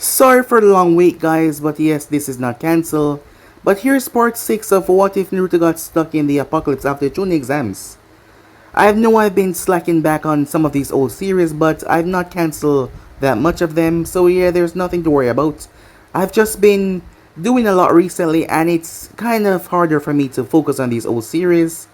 Sorry for the long wait guys, but yes, this is not cancelled. But here's part 6 of what if Naruto got stuck in the apocalypse after Chunin exams. I know I've been slacking back on some of these old series, but I've not cancelled that much of them, so yeah, there's nothing to worry about. I've just been doing a lot recently and it's kind of harder for me to focus on these old series.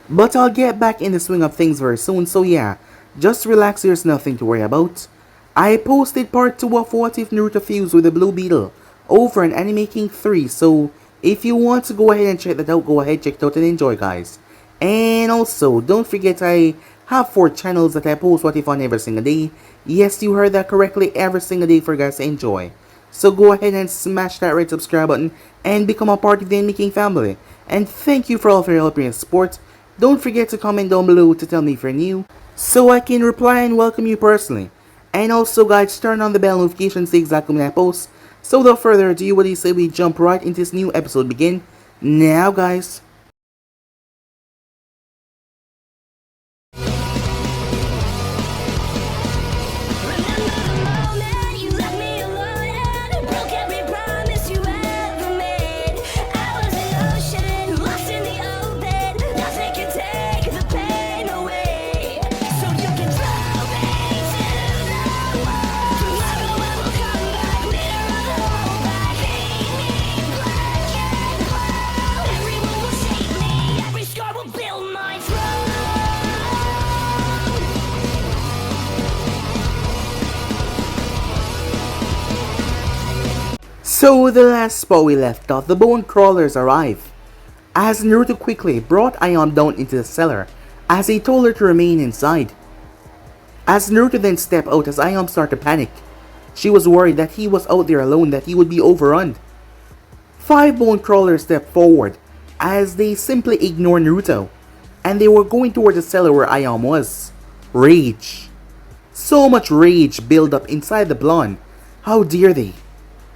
But I'll get back in the swing of things very soon, so yeah, just relax, there's nothing to worry about. I posted part 2 of What If Naruto Fused with the Blue Beetle over on Anime King 3, so if you want to go ahead and check that out, go ahead, check it out and enjoy guys. And also, don't forget I have 4 channels that I post What If on every single day. Yes, you heard that correctly, every single day for you guys to enjoy. So go ahead and smash that red subscribe button and become a part of the Anime King family. And thank you for all of your help and support. Don't forget to comment down below to tell me if you're new, so I can reply and welcome you personally. And also guys, turn on the bell notifications to exactly when I post. So without further ado, what do you say we jump right into this new episode begin now guys. So the last spot we left off, the bone crawlers arrive, as Naruto quickly brought Ayam down into the cellar, as he told her to remain inside. As Naruto then stepped out as Ayam started to panic. She was worried that he was out there alone, that he would be overrun. 5 bone crawlers stepped forward, as they simply ignored Naruto, and they were going toward the cellar where Ayam was. Rage. So much rage built up inside the blonde. How dare they?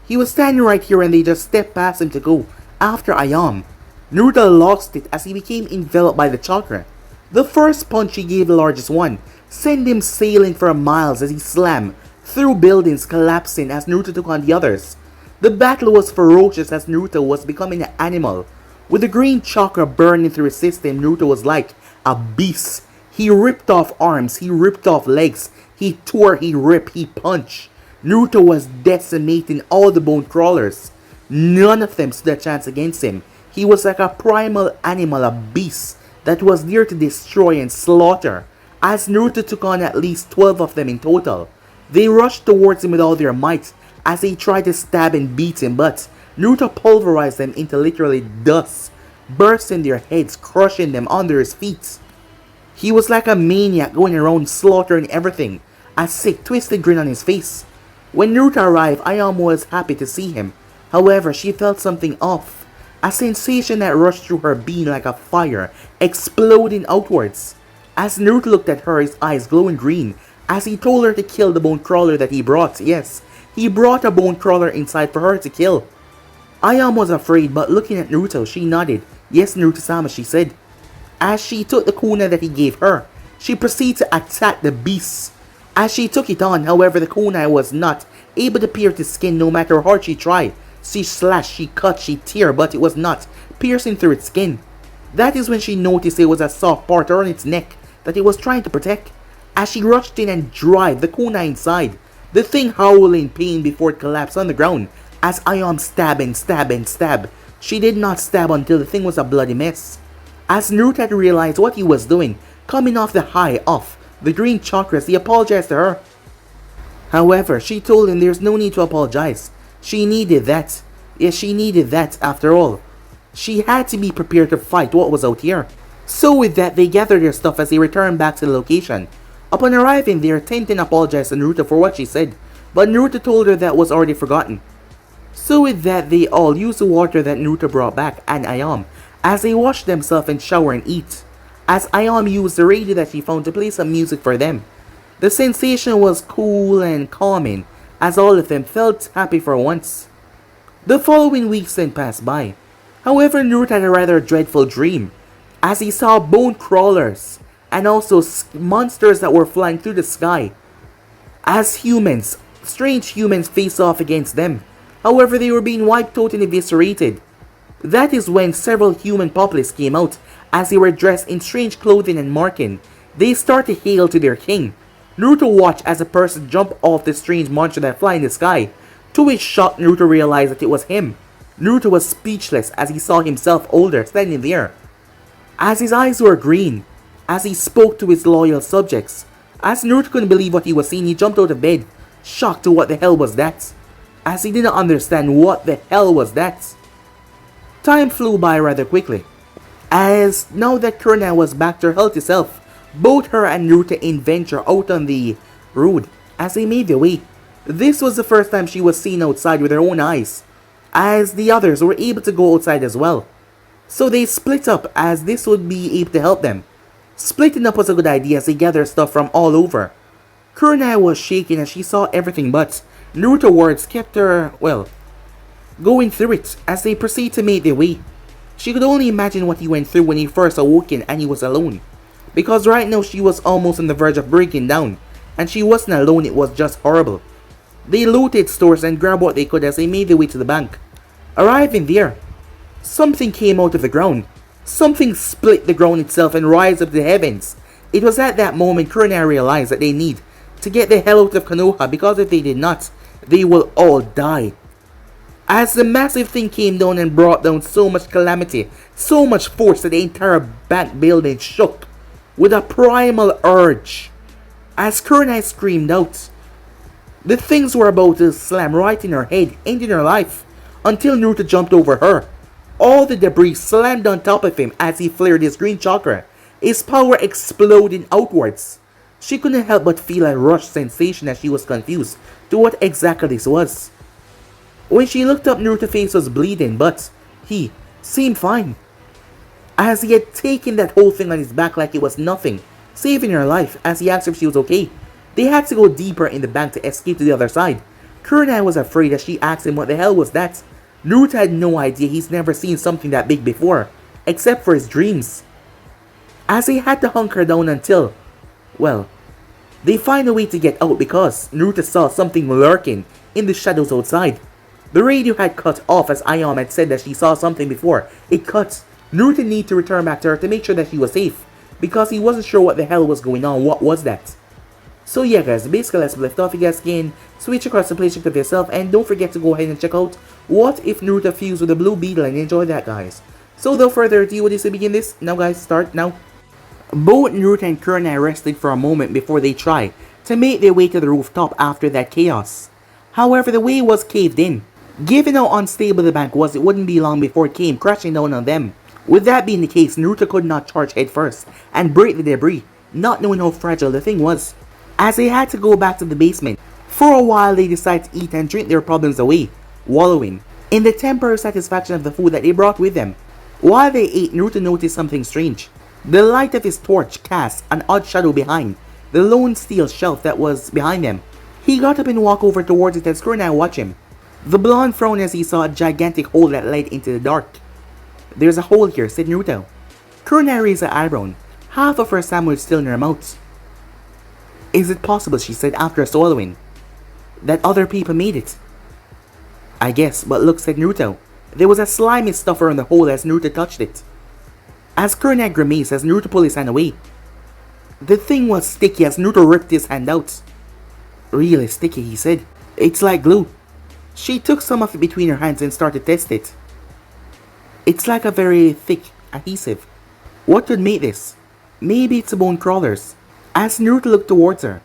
He was standing right here and they just stepped past him to go after Ayam. Naruto lost it as he became enveloped by the chakra. The first punch he gave, the largest one, sent him sailing for miles as he slammed through buildings, collapsing as Naruto took on the others. The battle was ferocious as Naruto was becoming an animal. With the green chakra burning through his system, Naruto was like a beast. He ripped off arms, he ripped off legs, he tore, he ripped, he punched. Naruto was decimating all the bone crawlers. None of them stood a chance against him. He was like a primal animal, a beast that was there to destroy and slaughter, as Naruto took on at least 12 of them in total. They rushed towards him with all their might as they tried to stab and beat him, but Naruto pulverized them into literally dust, bursting their heads, crushing them under his feet. He was like a maniac going around slaughtering everything, a sick, twisted grin on his face. When Naruto arrived, Ayam was happy to see him. However, she felt something off. A sensation that rushed through her being like a fire, exploding outwards. As Naruto looked at her, his eyes glowing green, as he told her to kill the bone crawler that he brought. Yes, he brought a bone crawler inside for her to kill. Ayam was afraid, but looking at Naruto, she nodded. Yes, Naruto-sama, she said. As she took the kunai that he gave her, she proceeded to attack the beast. As she took it on, however, the kunai was not able to pierce his skin no matter how hard she tried. She slashed, she cut, she tear, but it was not piercing through its skin. That is when she noticed it was a soft part on its neck that it was trying to protect. As she rushed in and drive the kunai inside, the thing howled in pain before it collapsed on the ground. As Ayam stabbed and stabbed and stabbed, she did not stab until the thing was a bloody mess. As Naruto had realized what he was doing, coming off the high off the green chakras, he apologized to her. However, she told him there's no need to apologize. She needed that. Yes, she needed that after all. She had to be prepared to fight what was out here. So with that, they gathered their stuff as they returned back to the location. Upon arriving there, Tenten apologized to Naruto for what she said, but Naruto told her that was already forgotten. So with that, they all used the water that Naruto brought back and Ayam, as they washed themselves and shower and eat. As Ayam used the radio that she found to play some music for them. The sensation was cool and calming, as all of them felt happy for once. The following weeks then passed by. However, Naruto had a rather dreadful dream, as he saw bone crawlers and also monsters that were flying through the sky. As humans, strange humans face off against them. However, they were being wiped out and eviscerated. That is when several human populace came out. As they were dressed in strange clothing and marking, they start to hail to their king. Naruto watched as a person jumped off the strange monster that fly in the sky. To his shock, Naruto realized that it was him. Naruto was speechless as he saw himself older standing there. As his eyes were green, as he spoke to his loyal subjects. As Naruto couldn't believe what he was seeing, he jumped out of bed, shocked to what the hell was that. As he didn't understand what the hell was that. Time flew by rather quickly. As now that Konoha was back to her healthy self, both her and Naruto ventured out on the road as they made their way. This was the first time she was seen outside with her own eyes, as the others were able to go outside as well. So they split up as this would be able to help them. Splitting up was a good idea as they gathered stuff from all over. Konoha was shaking as she saw everything, but Naruto's words kept her, well, going through it as they proceed to make their way. She could only imagine what he went through when he first awoken and he was alone. Because right now she was almost on the verge of breaking down, and she wasn't alone, it was just horrible. They looted stores and grabbed what they could as they made their way to the bank. Arriving there, something came out of the ground. Something split the ground itself and rise up to the heavens. It was at that moment Konoha realized that they need to get the hell out of Konoha, because if they did not, they will all die. As the massive thing came down and brought down so much calamity, so much force that the entire bank building shook with a primal urge. As Konoha screamed out, the things were about to slam right in her head, ending her life, until Naruto jumped over her. All the debris slammed on top of him as he flared his green chakra, his power exploding outwards. She couldn't help but feel a rush sensation as she was confused to what exactly this was. When she looked up, Naruto's face was bleeding, but he seemed fine, as he had taken that whole thing on his back like it was nothing, saving her life. As he asked her if she was okay, they had to go deeper in the bank to escape to the other side. Konoha was afraid as she asked him what the hell was that. Naruto had no idea. He's never seen something that big before, except for his dreams. As he had to hunker down until, well, they find a way to get out because Naruto saw something lurking in the shadows outside. The radio had cut off as Ayame had said that she saw something before. It cut. Naruto needed to return back to her to make sure that she was safe, because he wasn't sure what the hell was going on. What was that? So yeah guys, basically let's left off. You guys can switch across the place, check it yourself, and don't forget to go ahead and check out What If Naruto Fused with the Blue Beetle, and enjoy that guys. So without further ado, what is to begin this? Now guys, start now. Both Naruto and Konoha rested for a moment before they tried to make their way to the rooftop after that chaos. However, the way was caved in. Given how unstable the bank was, it wouldn't be long before it came crashing down on them. With that being the case, Naruto could not charge head first and break the debris, not knowing how fragile the thing was. As they had to go back to the basement, for a while they decided to eat and drink their problems away, wallowing in the temporary satisfaction of the food that they brought with them. While they ate, Naruto noticed something strange. The light of his torch cast an odd shadow behind the lone steel shelf that was behind them. He got up and walked over towards it as Konoha watched him. The blonde frowned as he saw a gigantic hole that led into the dark. "There's a hole here," said Naruto. Konoha raised her eyebrow, half of her sandwich still in her mouth. "Is it possible," she said after swallowing, "that other people made it?" "I guess, but look," said Naruto. There was a slimy stuff around the hole as Naruto touched it. As Konoha grimaced as Naruto pulled his hand away. The thing was sticky as Naruto ripped his hand out. "Really sticky," he said. "It's like glue." She took some of it between her hands and started to test it. "It's like a very thick adhesive. What could make this? Maybe it's the bone crawlers." As Naruto looked towards her,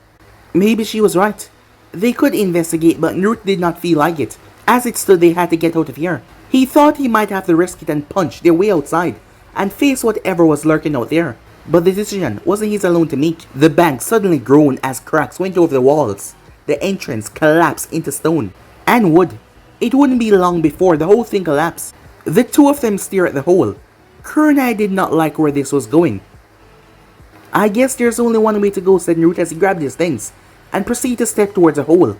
maybe she was right. They could investigate, but Naruto did not feel like it. As it stood, they had to get out of here. He thought he might have to risk it and punch their way outside and face whatever was lurking out there. But the decision wasn't his alone to make. The bank suddenly groaned as cracks went over the walls. The entrance collapsed into stone and wood. It wouldn't be long before the whole thing collapsed. The two of them stared at the hole. Konoha did not like where this was going. "I guess there's only one way to go," said Naruto as he grabbed his things and proceeded to step towards the hole.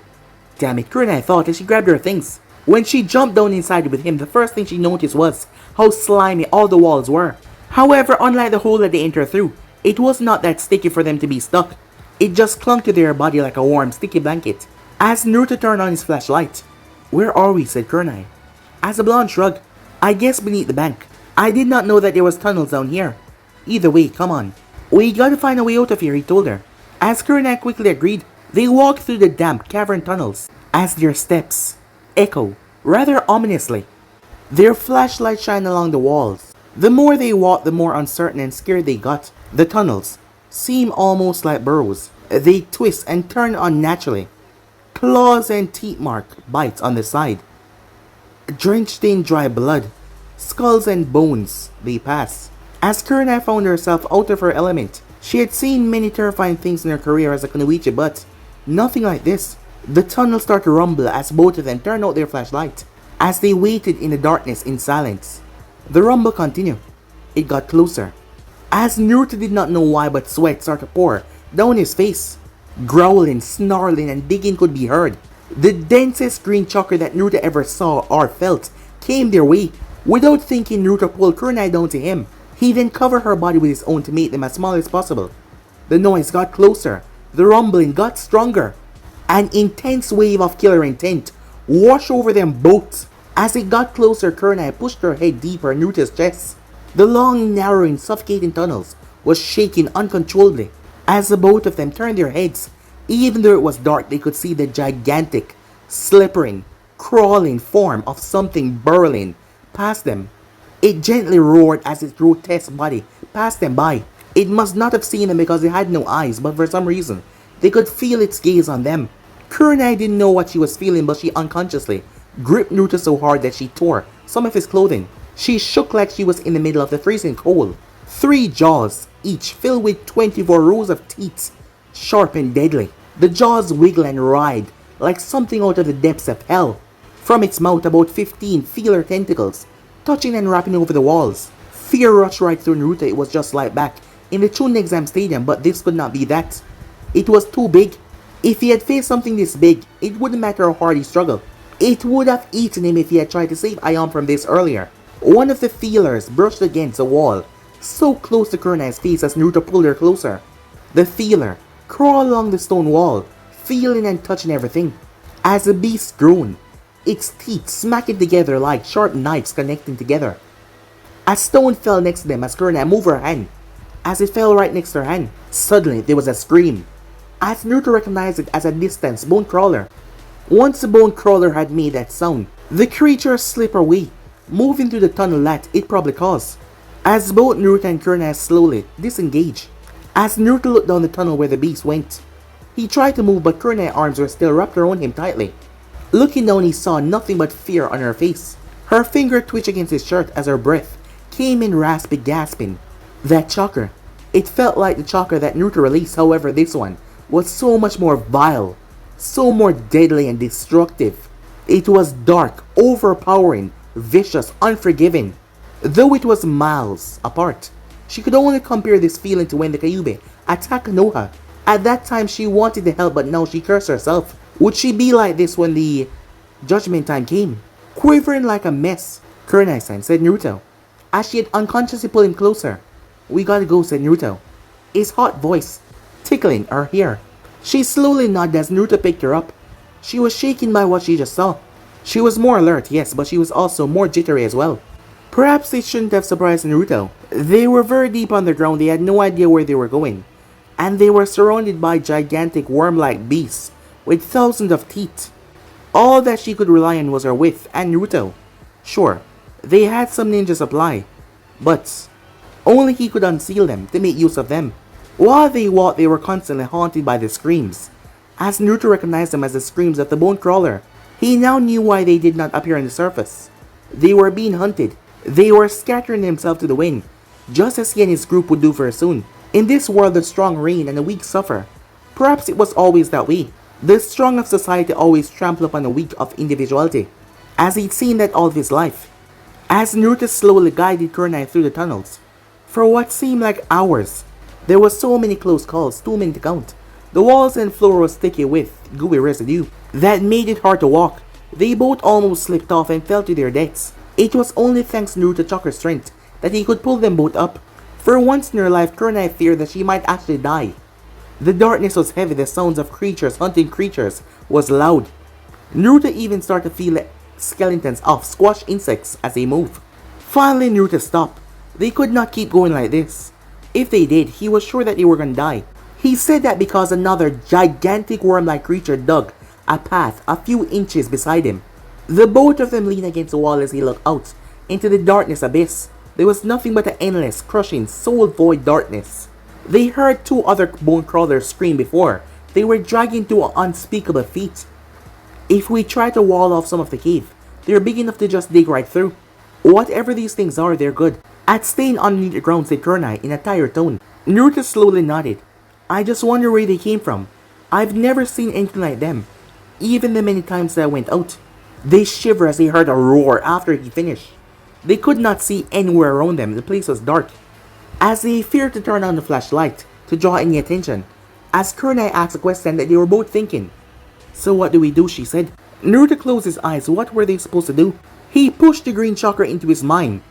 Damn it, Konoha thought as she grabbed her things. When she jumped down inside with him, the first thing she noticed was how slimy all the walls were. However, unlike the hole that they entered through, it was not that sticky for them to be stuck. It just clung to their body like a warm, sticky blanket. As Naruto turned on his flashlight. Where are we? Said Kunai. As the blonde shrugged. I guess beneath the bank. I did not know that there was tunnels down here. Either way, come on. We gotta find a way out of here, he told her. As Kunai quickly agreed, they walked through the damp cavern tunnels as their steps echo rather ominously. Their flashlights shine along the walls. The more they walked, the more uncertain and scared they got. The tunnels seem almost like burrows. They twist and turn unnaturally. Claws and teeth mark bites on the side. Drenched in dry blood, skulls and bones they pass. As Kunai found herself out of her element, she had seen many terrifying things in her career as a kunoichi, but nothing like this. The tunnel started to rumble as both of them turned out their flashlight. As they waited in the darkness in silence, the rumble continued. It got closer. As Naruto did not know why, but sweat started to pour down his face. Growling, snarling, and digging could be heard. The densest green chakra that Naruto ever saw or felt came their way. Without thinking, Naruto pulled Kunai down to him. He then covered her body with his own to make them as small as possible. The noise got closer. The rumbling got stronger. An intense wave of killer intent washed over them both. As it got closer, Kunai pushed her head deeper in Naruto's chest. The long, narrowing, suffocating tunnels was shaking uncontrollably. As the both of them turned their heads, even though it was dark, they could see the gigantic, slippering, crawling form of something burrowing past them. It gently roared as its grotesque body passed them by. It must not have seen them because it had no eyes, but for some reason, they could feel its gaze on them. Kunai didn't know what she was feeling, but she unconsciously gripped Naruto so hard that she tore some of his clothing. She shook like she was in the middle of the freezing cold. 3 jaws, each filled with 24 rows of teeth, sharp and deadly. The jaws wiggle and writhe like something out of the depths of hell. From its mouth, about 15 feeler tentacles, touching and wrapping over the walls. Fear rushed right through Naruto. It was just like back in the Chunin exam stadium, but this could not be that. It was too big. If he had faced something this big, it wouldn't matter how hard he struggled. It would have eaten him if he had tried to save Aion from this earlier. One of the feelers brushed against the wall, so close to Kunai's face as Naruto pulled her closer. The feeler crawled along the stone wall, feeling and touching everything. As the beast groaned, its teeth smacking together like sharp knives connecting together. A stone fell next to them as Kunai moved her hand. As it fell right next to her hand, suddenly there was a scream. As Naruto recognized it as a distant bone crawler. Once the bone crawler had made that sound, the creature slipped away, moving through the tunnel that it probably caused. As both Naruto and Kunai slowly disengaged. As Naruto looked down the tunnel where the beast went, he tried to move, but Kunai's arms were still wrapped around him tightly. Looking down, he saw nothing but fear on her face. Her finger twitched against his shirt as her breath came in raspy, gasping. That chakra. It felt like the chakra that Naruto released, however this one was so much more vile, so more deadly and destructive. It was dark, overpowering, vicious, unforgiving. Though it was miles apart, she could only compare this feeling to when the Kyuubi attacked Konoha. At that time she wanted to help, but now she cursed herself. Would she be like this when the judgment time came? Quivering like a mess, Kunai-san, said Naruto, as she had unconsciously pulled him closer. We gotta go, said Naruto, his hot voice tickling her hair. She slowly nodded as Naruto picked her up. She was shaken by what she just saw. She was more alert, yes, but she was also more jittery as well. Perhaps they shouldn't have surprised Naruto. They were very deep underground, they had no idea where they were going. And they were surrounded by gigantic worm-like beasts with thousands of teeth. All that she could rely on was her wit and Naruto. Sure, they had some ninja supply, but only he could unseal them to make use of them. While they walked, they were constantly haunted by the screams. As Naruto recognized them as the screams of the bone crawler, he now knew why they did not appear on the surface. They were being hunted. They were scattering themselves to the wind, just as he and his group would do very soon. In this world, the strong reign and the weak suffer. Perhaps it was always that way. The strong of society always trample upon the weak of individuality, as he'd seen that all of his life. As Naruto slowly guided Kunai through the tunnels, for what seemed like hours, there were so many close calls, too many to count. The walls and floor were sticky with gooey residue that made it hard to walk. They both almost slipped off and fell to their deaths. It was only thanks to Naruto's chakra strength that he could pull them both up. For once in her life, Kunai feared that she might actually die. The darkness was heavy, the sounds of creatures hunting creatures was loud. Naruto even started to feel skeletons of squash insects as they move. Finally, Naruto stopped. They could not keep going like this. If they did, he was sure that they were going to die. He said that because another gigantic worm-like creature dug a path a few inches beside him. The both of them leaned against the wall as he looked out into the darkness abyss. There was nothing but an endless, crushing, soul-void darkness. They heard two other bone crawlers scream before. They were dragging to an unspeakable feat. If we try to wall off some of the cave, they're big enough to just dig right through. Whatever these things are, they're good. At staying underneath the ground, said Kurenai in a tired tone. Naruto slowly nodded. I just wonder where they came from. I've never seen anything like them, even the many times that I went out. They shivered as they heard a roar after he finished. They could not see anywhere around them, the place was dark. As they feared to turn on the flashlight to draw any attention, as Kurenai asked a question that they were both thinking. So what do we do, she said. Naruto closed his eyes. What were they supposed to do? He pushed the green chakra into his mind.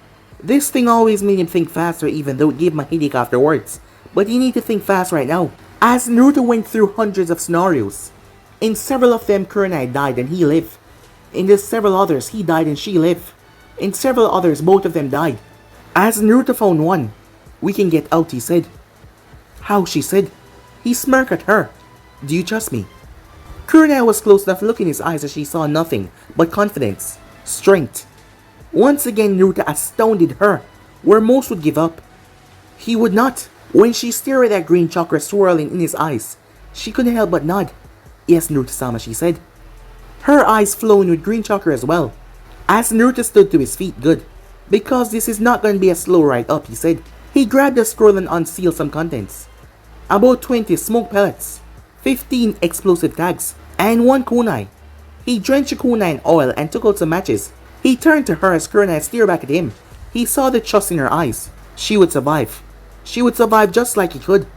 This thing always made him think faster even though it gave him a headache afterwards. But he needed to think fast right now. As Naruto went through hundreds of scenarios, in several of them Kurenai died and he lived. In the several others he died and she lived. In several others both of them died. As Naruto found one, we can get out, he said. How, she said. He smirked at her. Do you trust me? Kurenai was close enough to look in his eyes as she saw nothing but confidence, strength. Once again Naruto astounded her, where most would give up. He would not. When she stared at that green chakra swirling in his eyes, she couldn't help but nod. Yes, Naruto-sama, she said. Her eyes flowing with green chakra as well. As Naruto stood to his feet, good. Because this is not going to be a slow ride up, he said. He grabbed the scroll and unsealed some contents. About 20 smoke pellets, 15 explosive tags, and 1 kunai. He drenched the kunai in oil and took out some matches. He turned to her as Kurenai stared back at him. He saw the trust in her eyes. She would survive. She would survive just like he could.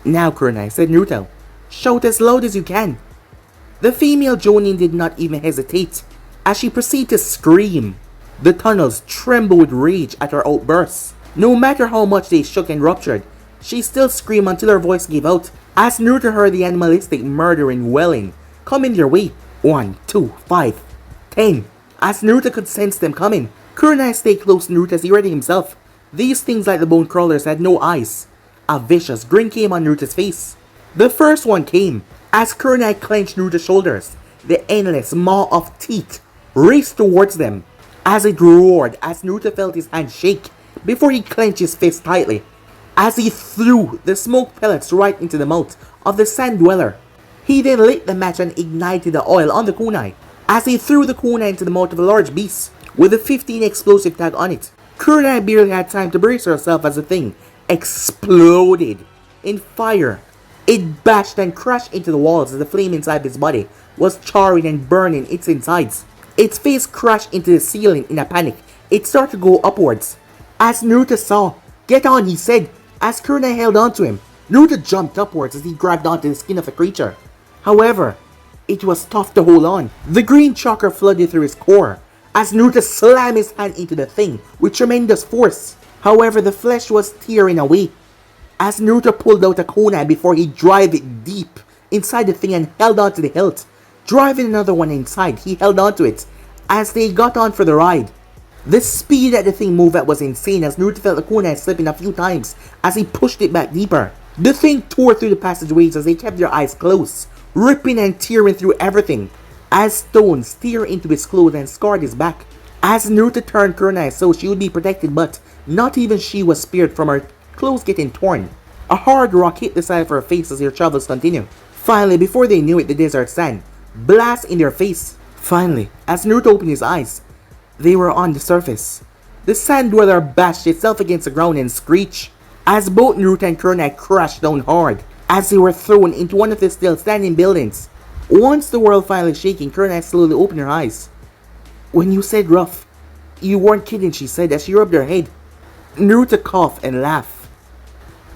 Now, Kurenai, said Naruto, shout as loud as you can. The female Chunin did not even hesitate as she proceeded to scream. The tunnels trembled with rage at her outbursts. No matter how much they shook and ruptured, she still screamed until her voice gave out. As Naruto heard the animalistic murdering wailing coming their way. 1, 2, 5, 10. As Naruto could sense them coming, Kurenai stayed close to Naruto as he ready himself. These things like the bone crawlers had no eyes. A vicious grin came on Naruto's face. The first one came as Kurenai clenched Naruto's shoulders. The endless maw of teeth raced towards them as it roared as Naruto felt his hand shake before he clenched his fist tightly. As he threw the smoke pellets right into the mouth of the sand dweller. He then lit the match and ignited the oil on the kunai. As he threw the kunai into the mouth of a large beast with a 15 explosive tag on it. Kurenai barely had time to brace herself as the thing exploded in fire. It bashed and crashed into the walls as the flame inside his body was charring and burning its insides. Its face crashed into the ceiling in a panic. It started to go upwards. As Naruto saw, get on, he said, as Kurenai held on to him. Naruto jumped upwards as he grabbed onto the skin of the creature. However, it was tough to hold on. The green chakra flooded through his core as Naruto slammed his hand into the thing with tremendous force. However, the flesh was tearing away as Naruto pulled out a kunai before he drove it deep inside the thing and held on to the hilt. Driving another one inside, he held on to it as they got on for the ride. The speed that the thing moved at was insane as Naruto felt the kunai slipping a few times as he pushed it back deeper. The thing tore through the passageways as they kept their eyes closed, ripping and tearing through everything as stones tear into his clothes and scarred his back. As Naruto turned Kurenai so she would be protected, but not even she was spared from her clothes getting torn. A hard rock hit the side of her face as their travels continued. Finally, before they knew it, the desert sand blast in their face. Finally, as Naruto opened his eyes, they were on the surface. The sand dweller bashed itself against the ground and screeched as both Naruto and Kurenai crashed down hard as they were thrown into one of the still standing buildings. Once the world finally shaking, Kurenai slowly opened her eyes. When you said rough, you weren't kidding, she said as she rubbed her head. Naruto coughed and laughed.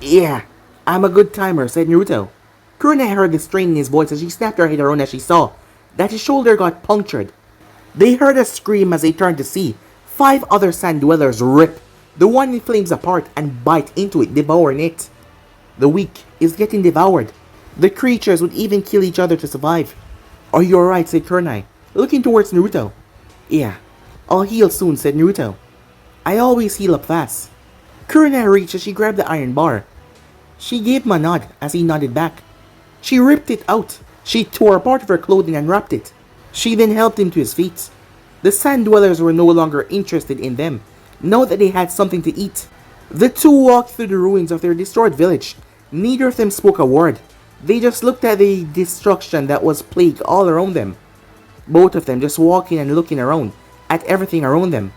Yeah, I'm a good timer, said Naruto. Kurenai heard the strain in his voice as she snapped her head around as she saw that his shoulder got punctured. They heard a scream as they turned to see 5 other sand dwellers rip the one in flames apart and bite into it, devouring it. The weak is getting devoured. The creatures would even kill each other to survive. Are you alright? Said Kurenai, looking towards Naruto. Yeah, I'll heal soon, said Naruto. I always heal up fast. Kurenai reached as she grabbed the iron bar. She gave him a nod as he nodded back. She ripped it out. She tore a part of her clothing and wrapped it. She then helped him to his feet. The sand dwellers were no longer interested in them, now that they had something to eat. The two walked through the ruins of their destroyed village. Neither of them spoke a word. They just looked at the destruction that was plagued all around them. Both of them just walking and looking around at everything around them.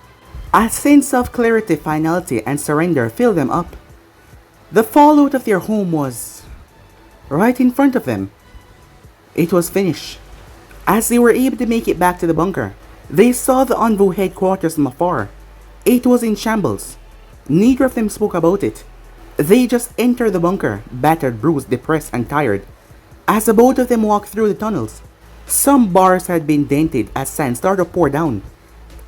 A sense of clarity, finality, and surrender filled them up. The fallout of their home was right in front of them. It was finished. As they were able to make it back to the bunker, they saw the Envoy headquarters from afar. It was in shambles. Neither of them spoke about it. They just entered the bunker, battered, bruised, depressed, and tired. As the both of them walked through the tunnels, some bars had been dented as sand started to pour down.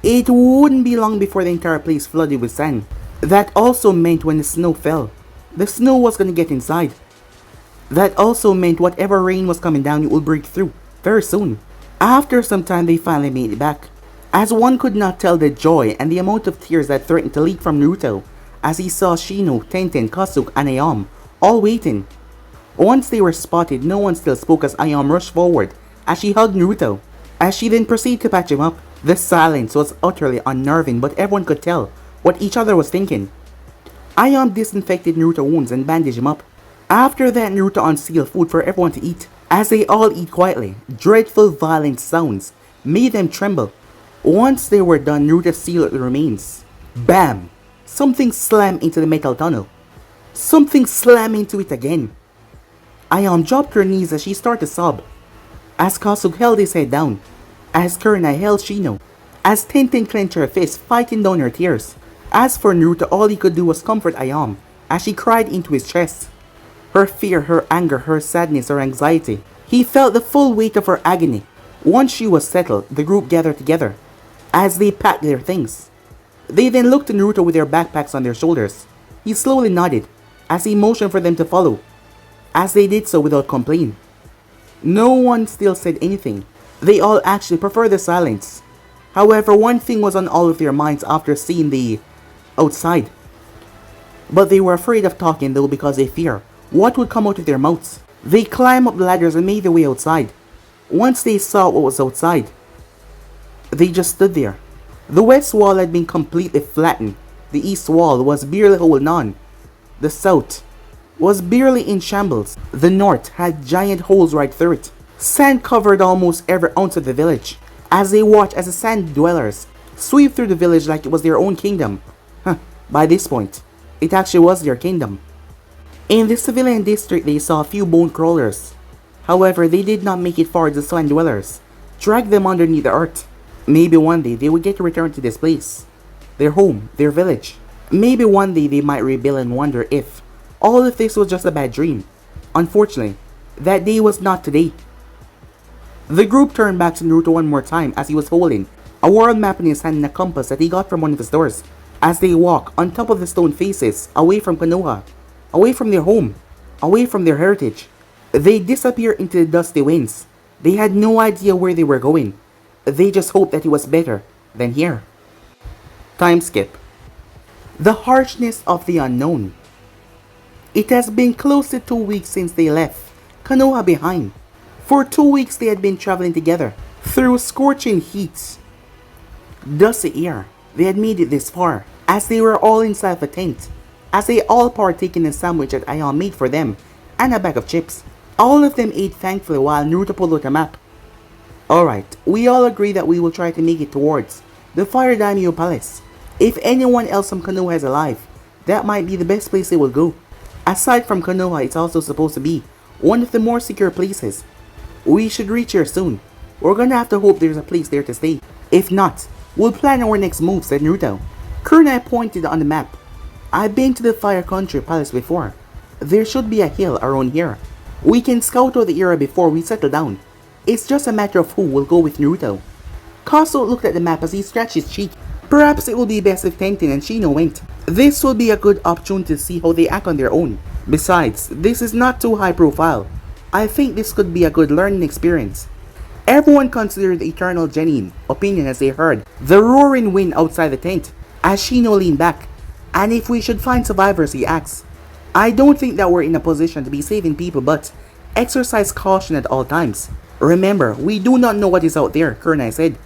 It wouldn't be long before the entire place flooded with sand. That also meant when the snow fell, the snow was going to get inside. That also meant whatever rain was coming down, it would break through very soon. After some time, they finally made it back. As one could not tell the joy and the amount of tears that threatened to leak from Naruto as he saw Shino, Tenten, Kasuke, and Ayam all waiting. Once they were spotted, no one still spoke as Ayam rushed forward as she hugged Naruto. As she then proceeded to patch him up, the silence was utterly unnerving, but everyone could tell what each other was thinking. Ayam disinfected Naruto's wounds and bandaged him up. After that, Naruto unsealed food for everyone to eat. As they all eat quietly, dreadful violent sounds made them tremble. Once they were done, Naruto sealed the remains. Bam! Something slammed into the metal tunnel. Something slammed into it again. Ayam dropped her knees as she started to sob. As Kasuke held his head down. As Kurenai held Shino. As Tenten clenched her fist, fighting down her tears. As for Naruto, all he could do was comfort Ayam as she cried into his chest. Her fear, her anger, her sadness, her anxiety. He felt the full weight of her agony. Once she was settled, the group gathered together as they packed their things. They then looked to Naruto with their backpacks on their shoulders. He slowly nodded as he motioned for them to follow, as they did so without complaint. No one still said anything. They all actually preferred the silence. However, one thing was on all of their minds after seeing the outside. But they were afraid of talking though because they fear what would come out of their mouths. They climbed up the ladders and made their way outside. Once they saw what was outside, they just stood there. The west wall had been completely flattened. The east wall was barely holding on. The south was barely in shambles. The north had giant holes right through it. Sand covered almost every ounce of the village. As they watched as the sand dwellers sweep through the village like it was their own kingdom. By this point, it actually was their kingdom. In the civilian district, they saw a few bone crawlers. However, they did not make it far as the sand dwellers dragged them underneath the earth. Maybe one day they would get to return to this place, their home, their village. Maybe one day they might rebuild and wonder if all of this was just a bad dream. Unfortunately, that day was not today. The group turned back to Naruto one more time as he was holding a world map in his hand and a compass that he got from one of his stores. As they walk on top of the stone faces, away from Konoha, away from their home, away from their heritage, they disappear into the dusty winds. They had no idea where they were going. They just hoped that it was better than here. Time skip. The harshness of the unknown. It has been close to 2 weeks since they left Konoha behind. For 2 weeks they had been traveling together through scorching heat, dusty air. They had made it this far as they were all inside of a tent, as they all partook in a sandwich that Ayam made for them and a bag of chips. All of them ate thankfully while Naruto pulled out a map. Alright, we all agree that we will try to make it towards the Fire Daimyo Palace. If anyone else from Konoha is alive, that might be the best place they will go. Aside from Konoha, it's also supposed to be one of the more secure places. We should reach here soon. We're gonna have to hope there's a place there to stay. If not, we'll plan our next move, said Naruto. Kurenai pointed on the map. I've been to the Fire Country Palace before. There should be a hill around here. We can scout out the area before we settle down. It's just a matter of who will go with Naruto. Kasuke looked at the map as he scratched his cheek. Perhaps it will be best if Tenten and Shino went. This will be a good opportunity to see how they act on their own. Besides, this is not too high profile. I think this could be a good learning experience. Everyone considered the eternal genuine opinion as they heard the roaring wind outside the tent, as Shino leaned back. And if we should find survivors, he asked. I don't think that we're in a position to be saving people, but exercise caution at all times. Remember, we do not know what is out there, Kurnai said.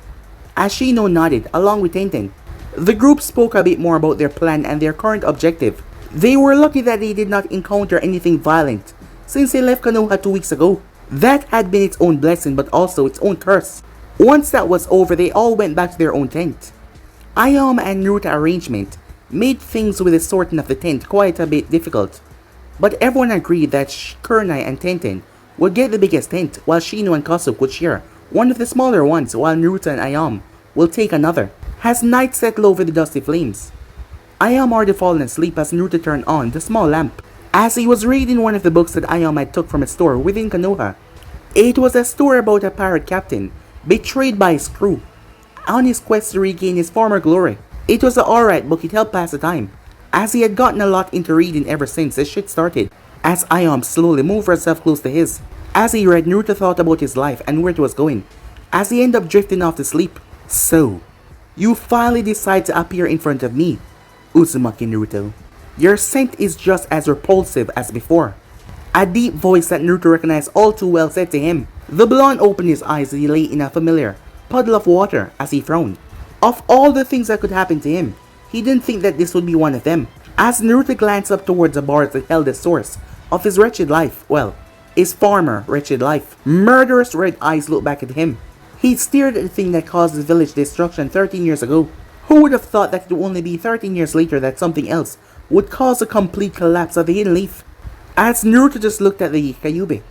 As Shino nodded, along with Tenten, the group spoke a bit more about their plan and their current objective. They were lucky that they did not encounter anything violent since they left Konoha 2 weeks ago. That had been its own blessing but also its own curse. Once that was over, they all went back to their own tent. Ayama and Naruto arrangement made things with the sorting of the tent quite a bit difficult. But everyone agreed that Kurnai and Tenten would get the biggest tent while Shino and Kasuke would share one of the smaller ones while Naruto and Ayama will take another. As night settled over the dusty flames, Ayama already fallen asleep as Naruto turned on the small lamp. As he was reading one of the books that Ayama had took from a store within Konoha. It was a story about a pirate captain betrayed by his crew on his quest to regain his former glory. It was an alright book, it helped pass the time, as he had gotten a lot into reading ever since this shit started. As Ayama slowly moved herself close to his. As he read, Naruto thought about his life and where it was going, as he ended up drifting off to sleep. So, you finally decide to appear in front of me, Uzumaki Naruto. Your scent is just as repulsive as before. A deep voice that Naruto recognized all too well said to him. The blonde opened his eyes as he lay in a familiar puddle of water as he frowned. Of all the things that could happen to him, he didn't think that this would be one of them. As Naruto glanced up towards the bars that held the source of his wretched life, well, his former wretched life, murderous red eyes looked back at him. He stared at the thing that caused his village destruction 13 years ago. Who would have thought that it would only be 13 years later that something else would cause a complete collapse of the hidden leaf? As Naruto just looked at the Kyuubi,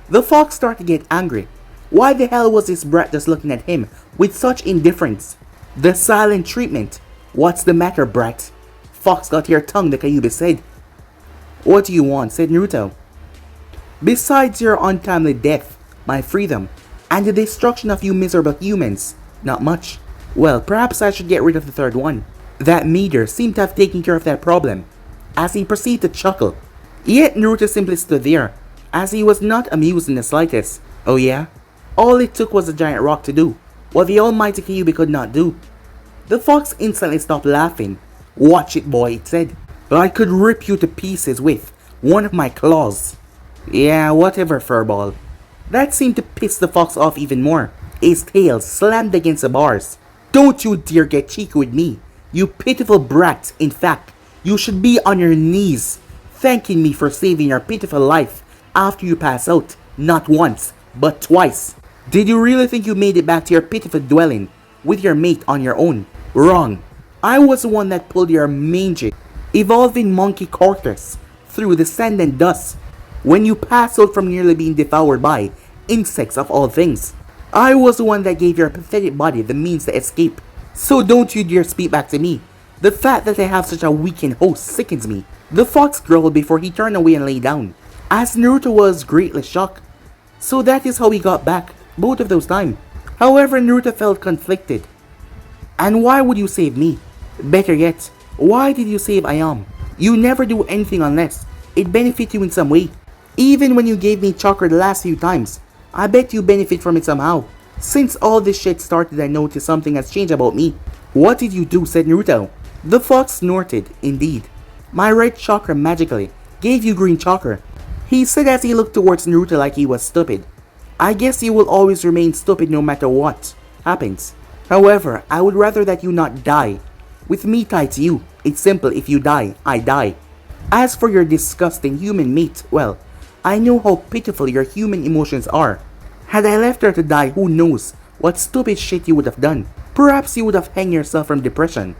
the fox started to get angry. Why the hell was this brat just looking at him with such indifference? The silent treatment. What's the matter, brat? Fox got your tongue, the Kyuubi said. What do you want, said Naruto. Besides your untimely death, my freedom, and the destruction of you miserable humans, not much. Well, perhaps I should get rid of the third one. That meter seemed to have taken care of that problem, as he proceeded to chuckle. Yet Naruto simply stood there, as he was not amused in the slightest. Oh yeah? All it took was a giant rock to do what the almighty Kyuubi could not do. The fox instantly stopped laughing. Watch it, boy, it said. But I could rip you to pieces with one of my claws. Yeah, whatever, furball. That seemed to piss the fox off even more. His tail slammed against the bars. Don't you dare get cheeky with me, you pitiful brat. In fact, you should be on your knees, thanking me for saving your pitiful life after you pass out, not once, but twice. Did you really think you made it back to your pitiful dwelling with your mate on your own? Wrong. I was the one that pulled your mangy, evolving monkey carcass through the sand and dust when you passed out from nearly being devoured by insects of all things. I was the one that gave your pathetic body the means to escape. So don't you dare speak back to me. The fact that I have such a weakened host sickens me. The fox growled before he turned away and lay down, as Naruto was greatly shocked. So that is how he got back, both of those times. However, Naruto felt conflicted. And why would you save me? Better yet, why did you save Ayama? You never do anything unless it benefits you in some way. Even when you gave me chakra the last few times, I bet you benefit from it somehow. Since all this shit started, I noticed something has changed about me. What did you do? Said Naruto. The fox snorted. Indeed. My red chakra magically gave you green chakra, he said as he looked towards Naruto like he was stupid. I guess you will always remain stupid no matter what happens. However, I would rather that you not die. With me tied to you, it's simple. If you die, I die. As for your disgusting human mate, well, I know how pitiful your human emotions are. Had I left her to die, who knows what stupid shit you would have done. Perhaps you would have hanged yourself from depression.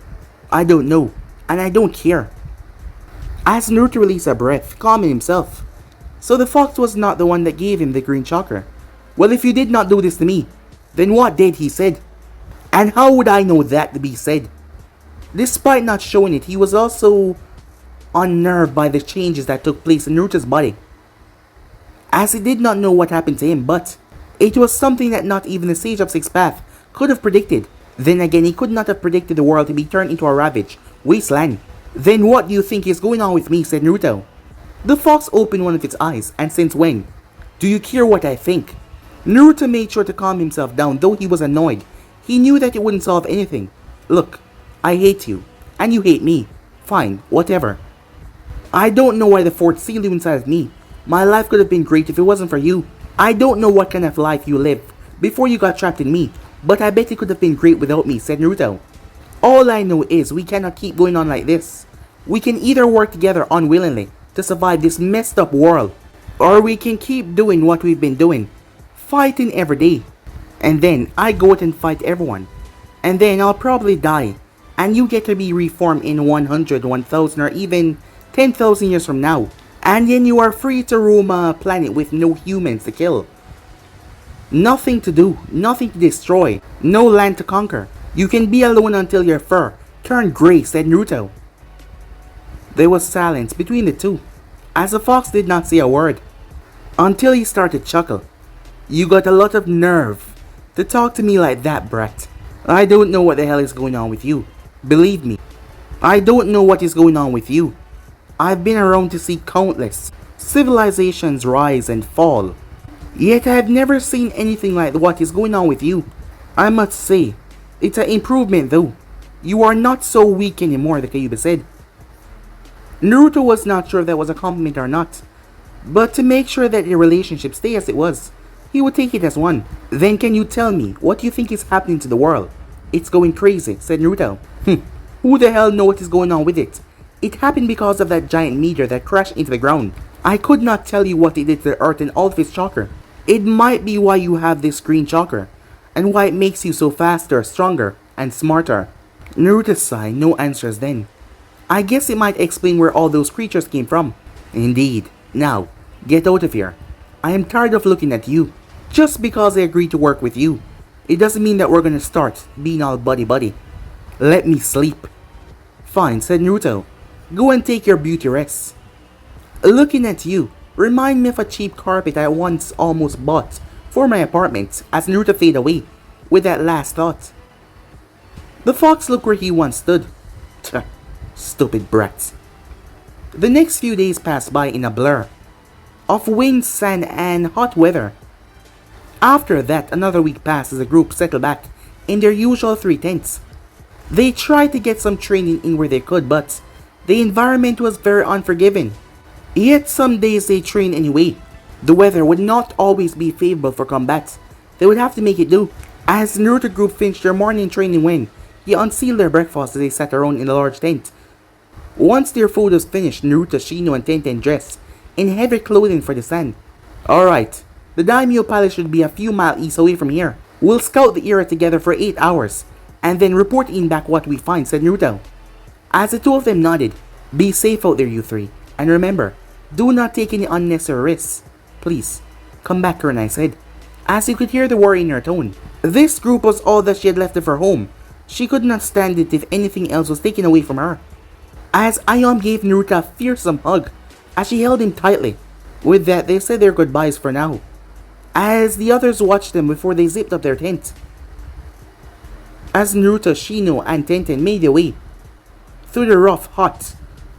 I don't know, and I don't care. As Naruto released a breath, calming himself. So the fox was not the one that gave him the green chakra. Well, if you did not do this to me, then what did? He said. And how would I know that to be said? Despite not showing it, he was also unnerved by the changes that took place in Naruto's body, as he did not know what happened to him, but it was something that not even the Sage of Six Paths could have predicted. Then again, he could not have predicted the world to be turned into a ravaged wasteland. Then what do you think is going on with me? Said Naruto. The fox opened one of its eyes, and since when? Do you care what I think? Naruto made sure to calm himself down, though he was annoyed. He knew that it wouldn't solve anything. Look, I hate you, and you hate me. Fine, whatever. I don't know why the fort sealed you inside of me. My life could have been great if it wasn't for you. I don't know what kind of life you lived before you got trapped in me, but I bet it could have been great without me, said Naruto. All I know is we cannot keep going on like this. We can either work together unwillingly to survive this messed up world, or we can keep doing what we've been doing, fighting every day. And then I go out and fight everyone. And then I'll probably die, and you get to be reformed in 100, 1000, or even 10,000 years from now. And then you are free to roam a planet with no humans to kill. Nothing to do, nothing to destroy, no land to conquer. You can be alone until your fur turned grey, said Naruto. There was silence between the two, as the fox did not say a word, until he started to chuckle. You got a lot of nerve to talk to me like that, brat. I don't know what the hell is going on with you. Believe me, I don't know what is going on with you. I've been around to see countless civilizations rise and fall, yet I have never seen anything like what is going on with you. I must say, it's an improvement though. You are not so weak anymore, the Kyuubi said. Naruto was not sure if that was a compliment or not, but to make sure that the relationship stay as it was, he would take it as one. Then can you tell me what you think is happening to the world? It's going crazy, said Naruto. Who the hell knows what is going on with it? It happened because of that giant meteor that crashed into the ground. I could not tell you what it did to the earth and all of its chakra. It might be why you have this green chakra, and why it makes you so faster, stronger, and smarter. Naruto sighed, no answers then. I guess it might explain where all those creatures came from. Indeed. Now, get out of here. I am tired of looking at you. Just because I agreed to work with you, it doesn't mean that we're gonna start being all buddy-buddy. Let me sleep. Fine, said Naruto. Go and take your beauty rest. Looking at you, remind me of a cheap carpet I once almost bought for my apartment, as Naruto faded away with that last thought. The fox looked where he once stood. Tch, stupid brats. The next few days passed by in a blur of wind, sand, and hot weather. After that, another week passed as the group settled back in their usual 3 tents. They tried to get some training in where they could, but the environment was very unforgiving. Yet some days they trained anyway. The weather would not always be favorable for combat. They would have to make it do. As the Naruto group finished their morning training when he unsealed their breakfast as they sat around in a large tent. Once their food was finished, Naruto, Shino, and Tenten dressed in heavy clothing for the sand. Alright, the daimyo palace should be a few miles east away from here. We'll scout the area together for 8 hours, and then report in back what we find, said Naruto. As the two of them nodded, be safe out there, you three, and remember, do not take any unnecessary risks. Please, come back, Kurenai said, as he could hear the worry in her tone. This group was all that she had left of her home. She could not stand it if anything else was taken away from her. As Ayam gave Naruto a fearsome hug, as she held him tightly. With that, they said their goodbyes for now, as the others watched them before they zipped up their tent. As Naruto, Shino, and Tenten made their way through the rough, hot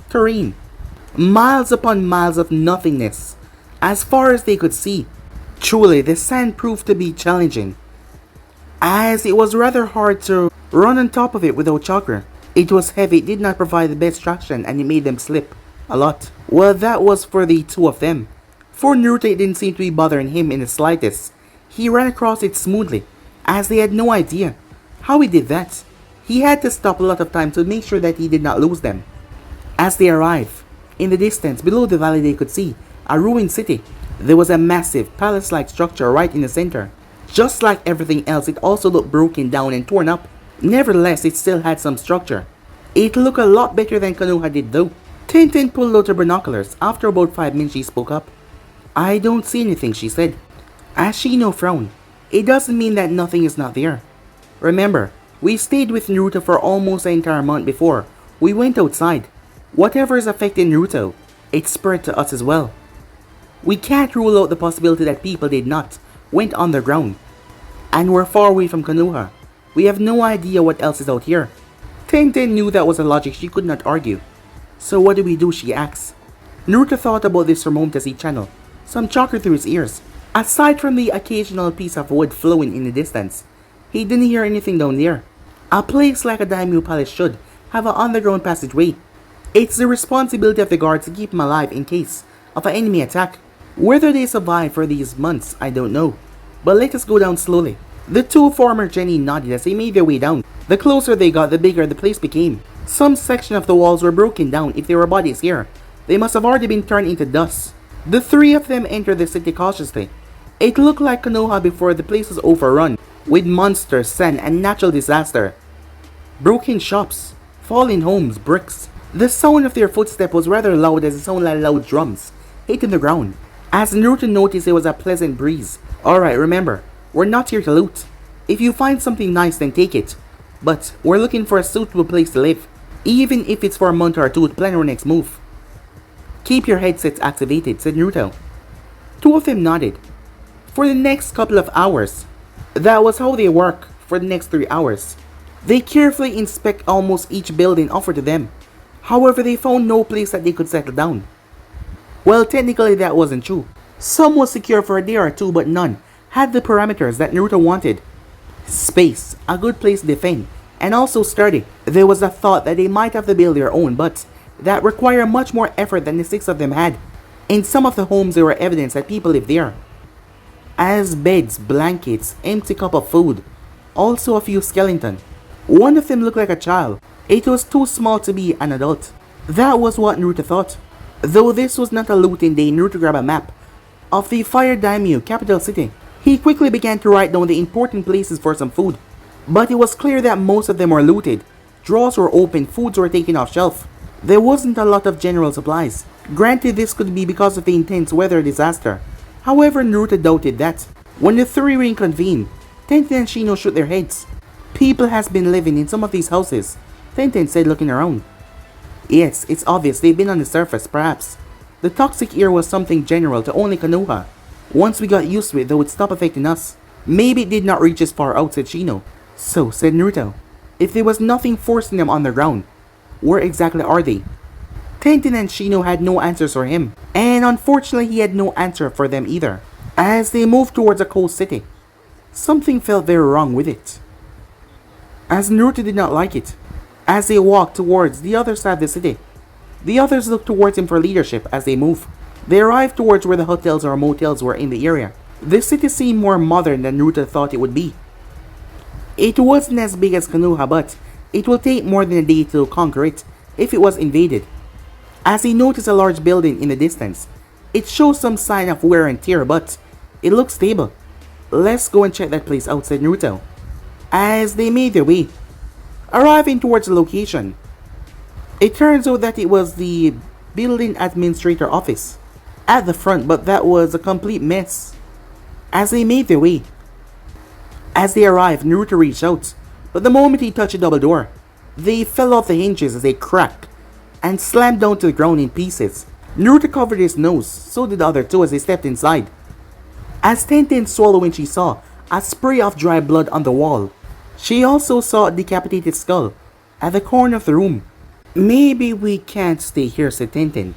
terrain, miles upon miles of nothingness, as far as they could see. Truly, the sand proved to be challenging, as it was rather hard to run on top of it without chakra. It was heavy, it did not provide the best traction, and it made them slip a lot. Well, that was for the two of them. For Naruto, it didn't seem to be bothering him in the slightest. He ran across it smoothly, as they had no idea how he did that. He had to stop a lot of times to make sure that he did not lose them. As they arrived, in the distance below the valley, they could see a ruined city. There was a massive palace-like structure right in the center. Just like everything else, it also looked broken down and torn up. Nevertheless, it still had some structure. It looked a lot better than Konoha did though. Tenten pulled out her binoculars. After about 5 minutes, she spoke up. I don't see anything, she said. As Shino frowned, it doesn't mean that nothing is not there. Remember, we stayed with Naruto for almost an entire month before we went outside. Whatever is affecting Naruto, it spread to us as well. We can't rule out the possibility that people did not went underground, and were far away from Konoha. We have no idea what else is out here. Tenten knew that was a logic she could not argue. So what do we do, she asked. Naruto thought about this for a moment as he channeled some chakra through his ears. Aside from the occasional piece of wood flowing in the distance, he didn't hear anything down there. A place like a daimyo palace should have an underground passageway. It's the responsibility of the guards to keep him alive in case of an enemy attack. Whether they survive for these months, I don't know. But let us go down slowly. The two former Jenny nodded as they made their way down. The closer they got, the bigger the place became. Some section of the walls were broken down. If there were bodies here, they must have already been turned into dust. The three of them entered the city cautiously. It looked like Konoha before the place was overrun with monsters, sand, and natural disaster. Broken shops, fallen homes, bricks. The sound of their footsteps was rather loud as it sounded like loud drums hitting the ground. As Naruto noticed, there was a pleasant breeze. Alright, remember, we're not here to loot. If you find something nice, then take it. But we're looking for a suitable place to live. Even if it's for a month or two to plan our next move. Keep your headsets activated, said Naruto. Two of them nodded. For the next couple of hours. That was how they work for the next 3 hours. They carefully inspect almost each building offered to them. However, they found no place that they could settle down. Well, technically that wasn't true. Some was secure for a day or two, but none had the parameters that Naruto wanted. Space, a good place to defend, and also sturdy. There was a thought that they might have to build their own, but that required much more effort than the 6 of them had. In some of the homes there were evidence that people lived there. As beds, blankets, empty cup of food, also a few skeletons. One of them looked like a child. It was too small to be an adult. That was what Naruto thought. Though this was not a looting day, Naruto grabbed a map of the Fire Daimyo capital city. He quickly began to write down the important places for some food. But it was clear that most of them were looted. Drawers were open, foods were taken off shelf. There wasn't a lot of general supplies. Granted, this could be because of the intense weather disaster. However, Naruto doubted that. When the three reconvened, Tenten and Shino shook their heads. People has been living in some of these houses, Tenten said, looking around. Yes, it's obvious they've been on the surface, perhaps. The toxic air was something general to only Konoha. Once we got used to it, though, it stopped affecting us. Maybe it did not reach as far out, said Shino. So, said Naruto, if there was nothing forcing them on the ground, where exactly are they? Tenten and Shino had no answers for him, and unfortunately he had no answer for them either. As they moved towards a cold city, something felt very wrong with it. As Naruto did not like it. As they walked towards the other side of the city, the others looked towards him for leadership as they moved. They arrived towards where the hotels or motels were in the area. The city seemed more modern than Naruto thought it would be. It wasn't as big as Konoha, but it will take more than a day to conquer it if it was invaded. As he noticed a large building in the distance, it shows some sign of wear and tear, but it looks stable. Let's go and check that place out, said Naruto. As they made their way, arriving towards the location, it turns out that it was the building administrator office at the front, but that was a complete mess. As they made their way, as they arrived, Naruto reached out, but the moment he touched a double door, they fell off the hinges as they cracked and slammed down to the ground in pieces. Naruto covered his nose, so did the other two as they stepped inside. As Tenten swallowed when she saw a spray of dry blood on the wall, she also saw a decapitated skull at the corner of the room. Maybe we can't stay here, said Tenten,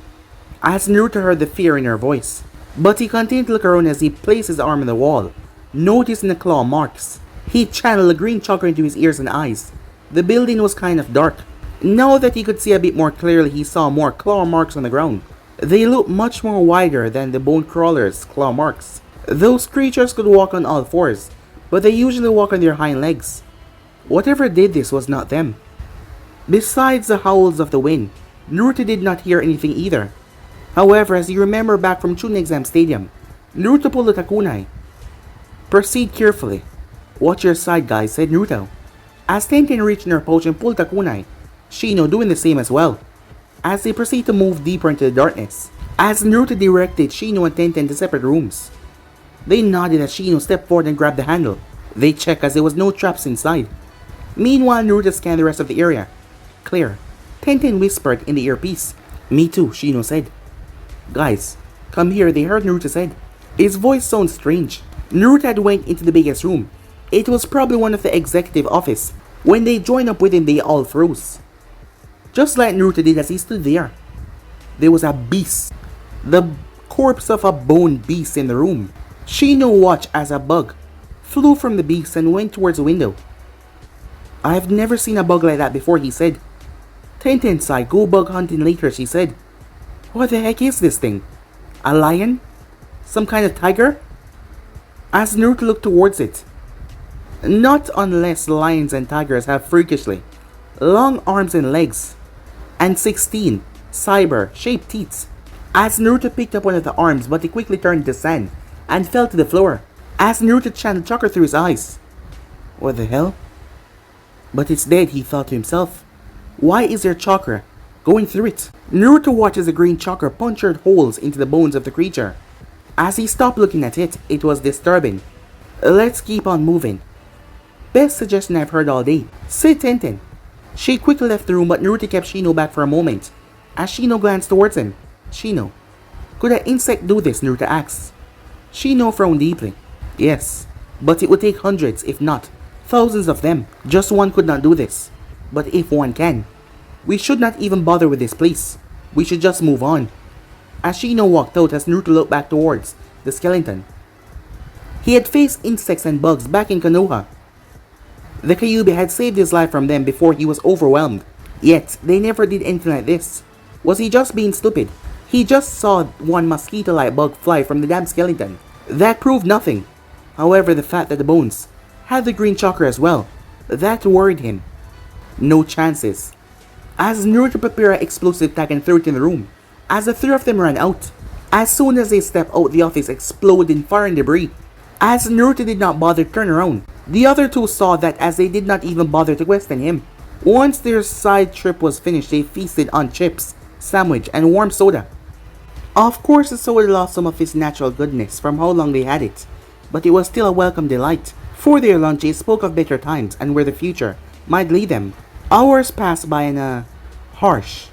as Naruto heard the fear in her voice. But he continued to look around as he placed his arm on the wall, noticing the claw marks. He channeled a green chakra into his ears and eyes. The building was kind of dark. Now that he could see a bit more clearly, he saw more claw marks on the ground. They looked much more wider than the bone crawlers' claw marks. Those creatures could walk on all fours, but they usually walk on their hind legs. Whatever did this was not them. Besides the howls of the wind, Naruto did not hear anything either. However, as you remember back from Chunin exam stadium, Naruto pulled a kunai. Proceed carefully. Watch your side, guys, said Naruto. As Tenten reached in her pouch and pulled a kunai, Shino doing the same as well, as they proceed to move deeper into the darkness. As Naruto directed Shino and Tenten to separate rooms, they nodded as Shino stepped forward and grabbed the handle. They checked as there was no traps inside. Meanwhile, Naruto scanned the rest of the area. Clear. Tenten whispered in the earpiece. Me too, Shino said. Guys, come here, they heard Naruto said. His voice sounds strange. Naruto had went into the biggest room. It was probably one of the executive office. When they joined up with him, they all froze. Just like Naruto did as he stood there. There was a beast. The corpse of a bone beast in the room. Shino watched as a bug flew from the beast and went towards the window. I've never seen a bug like that before, he said. Tenten sighed. Go bug hunting later, she said. What the heck is this thing? A lion? Some kind of tiger? As Naruto looked towards it. Not unless lions and tigers have freakishly long arms and legs, and 16 cyber-shaped teeth. As Naruto picked up one of the arms, but it quickly turned to sand and fell to the floor. As Naruto channeled chakra through his eyes. What the hell? But it's dead, he thought to himself. Why is there chakra going through it? Naruto watches the green chakra punctured holes into the bones of the creature. As he stopped looking at it, it was disturbing. Let's keep on moving. Best suggestion I've heard all day. Say Tenten. She quickly left the room, but Naruto kept Shino back for a moment. As Shino glanced towards him. Shino. Could an insect do this? Naruto asked. Shino frowned deeply. Yes, but it would take hundreds, if not thousands of them. Just one could not do this. But if one can, we should not even bother with this place. We should just move on. As Shino walked out, as Naruto looked back towards the skeleton. He had faced insects and bugs back in Konoha. The Kyuubi had saved his life from them before he was overwhelmed. Yet, they never did anything like this. Was he just being stupid? He just saw one mosquito-like bug fly from the damn skeleton. That proved nothing. However, the fact that the bones had the green chakra as well, that worried him. No chances. As Naruto prepared an explosive attack and threw it in the room, as the three of them ran out. As soon as they stepped out, the office exploded in fire and debris. As Naruto did not bother to turn around, the other two saw that as they did not even bother to question him. Once their side trip was finished, they feasted on chips, sandwich, and warm soda. Of course, the soda lost some of its natural goodness from how long they had it, but it was still a welcome delight. For their lunch, they spoke of better times and where the future might lead them. Hours passed by and a harsh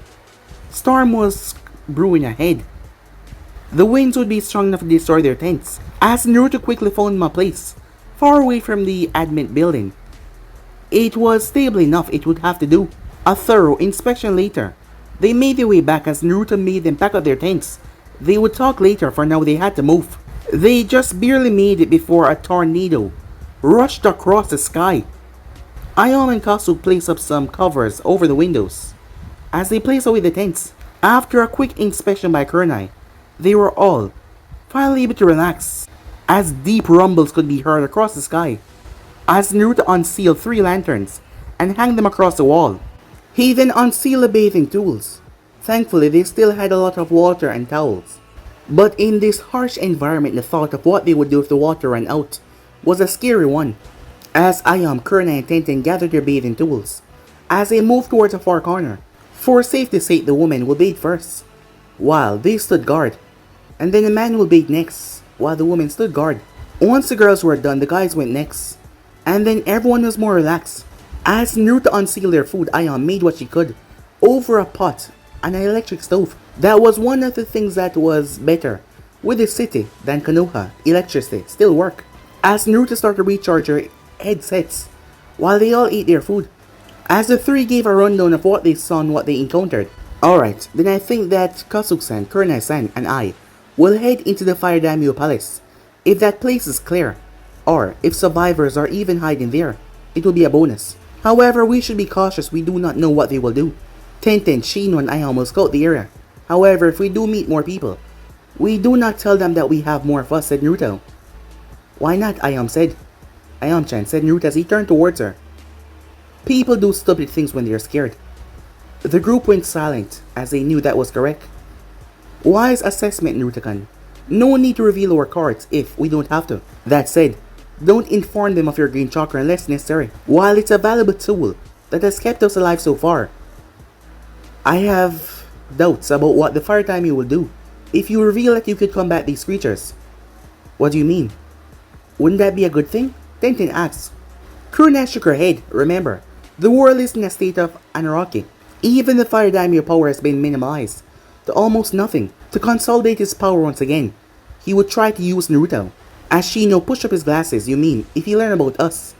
storm was brewing ahead. The winds would be strong enough to destroy their tents. As Naruto quickly found them a place far away from the admin building. It was stable enough, it would have to do. A thorough inspection later. They made their way back as Naruto made them pack up their tents. They would talk later, for now they had to move. They just barely made it before a tornado rushed across the sky. Ayam and Kasu placed up some covers over the windows. As they placed away the tents, after a quick inspection by Kurenai, they were all finally able to relax, as deep rumbles could be heard across the sky. As Naruto unsealed 3 lanterns and hanged them across the wall, he then unsealed the bathing tools. Thankfully, they still had a lot of water and towels. But in this harsh environment, the thought of what they would do if the water ran out was a scary one. As Ayam, Kurenai, and Tenten gathered their bathing tools, as they moved towards a far corner, for safety's sake the women will bathe first, while they stood guard, and then the man will bathe next, while the women stood guard. Once the girls were done, the guys went next, and then everyone was more relaxed. As Naruto unsealed their food, Ayam made what she could over a pot and an electric stove. That was one of the things that was better with the city than Konoha. Electricity still worked. As Naruto started to recharge her headsets while they all ate their food, as the 3 gave a rundown of what they saw and what they encountered. Alright, then I think that Kasuke-san, Kurenai-san, and I will head into the Fire Daimyo Palace. If that place is clear, or if survivors are even hiding there, it will be a bonus. However, we should be cautious, we do not know what they will do. Tenten, Shino, and Ayam will scout the area. However, if we do meet more people, we do not tell them that we have more of us, said Naruto. Why not? Ayam said. Ayam-chan, said Naruto as he turned towards her. People do stupid things when they are scared. The group went silent as they knew that was correct. Wise assessment, Naruto-kan. No need to reveal our cards if we don't have to. That said, don't inform them of your green chakra unless necessary. While it's a valuable tool that has kept us alive so far, I have doubts about what the Fire Daimyo will do if you reveal that you could combat these creatures. What do you mean? Wouldn't that be a good thing? Tenten asked. Kurenai shook her head. Remember, the world is in a state of anarchy. Even the Fire Daimyo power has been minimalized to almost nothing. To consolidate his power once again, he would try to use Naruto. As Shino pushed up his glasses, you mean, if he learned about us,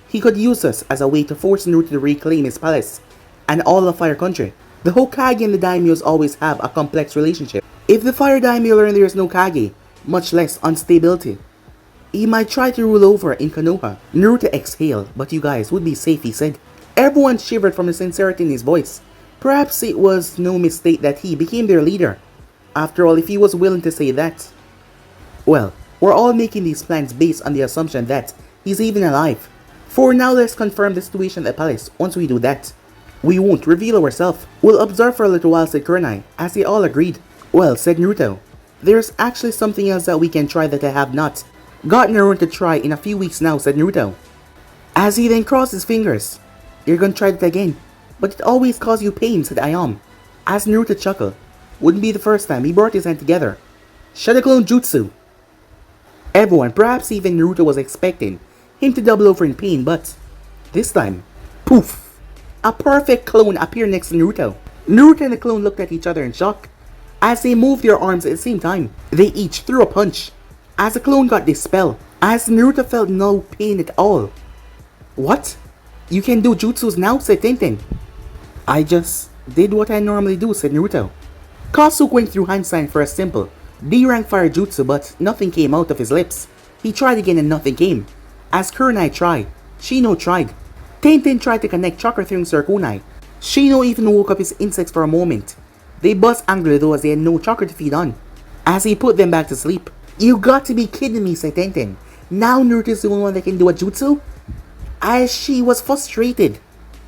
he could use us as a way to force Naruto to reclaim his palace and all of Fire Country. The Hokage and the Daimyos always have a complex relationship. If the Fire Daimyo learn there is no Kage, much less instability, He might try to rule over in Konoha. Naruto exhaled, but you guys would be safe, he said. Everyone shivered from the sincerity in his voice. Perhaps it was no mistake that he became their leader. After all, if he was willing to say that. Well, we're all making these plans based on the assumption that he's even alive. For now, let's confirm the situation at the palace. Once we do that, we won't reveal ourselves. We'll observe for a little while, said Kurenai, as they all agreed. Well, said Naruto, there's actually something else that we can try that I have not gotten around to try in a few weeks now, said Naruto. As he then crossed his fingers. You're gonna try that again, but it always causes you pain, said Ayam. As Naruto chuckled, wouldn't be the first time. He brought his hand together. Shadow Clone Jutsu. Everyone, perhaps even Naruto, was expecting him to double over in pain, but this time, poof! A perfect clone appeared next to Naruto. Naruto and the clone looked at each other in shock. As they moved their arms at the same time, they each threw a punch. As the clone got dispelled, as Naruto felt no pain at all. What? You can do jutsus now, said Tenten. I just did what I normally do, said Naruto. Kasuke went through hand sign for a simple D-rank fire jutsu, but nothing came out of his lips. He tried again and nothing came. As Kurenai tried, Shino tried. Tenten tried to connect chakra through Kunai. Shino even woke up his insects for a moment. They buzzed angrily though as they had no chakra to feed on. As he put them back to sleep. You got to be kidding me, said Tenten. Now Naruto is the only one that can do a jutsu? As she was frustrated.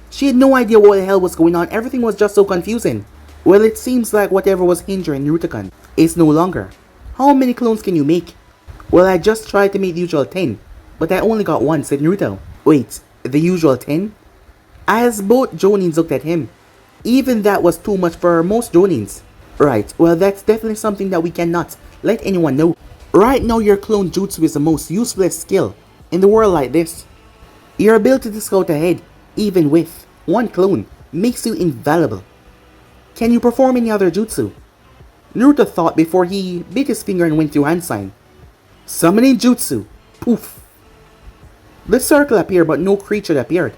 She had no idea what the hell was going on. Everything was just so confusing. Well, it seems like whatever was hindering Naruto-kun is no longer. How many clones can you make? Well, I just tried to make the usual 10, but I only got one, said Naruto. Wait, the usual 10? As both Jonins looked at him. Even that was too much for most Jonins. Right, well that's definitely something that we cannot let anyone know. Right now your clone jutsu is the most useless skill in the world like this. Your ability to scout ahead, even with one clone, makes you invaluable. Can you perform any other jutsu? Naruto thought before he bit his finger and went through hand sign. Summoning jutsu. Poof. The circle appeared but no creature appeared.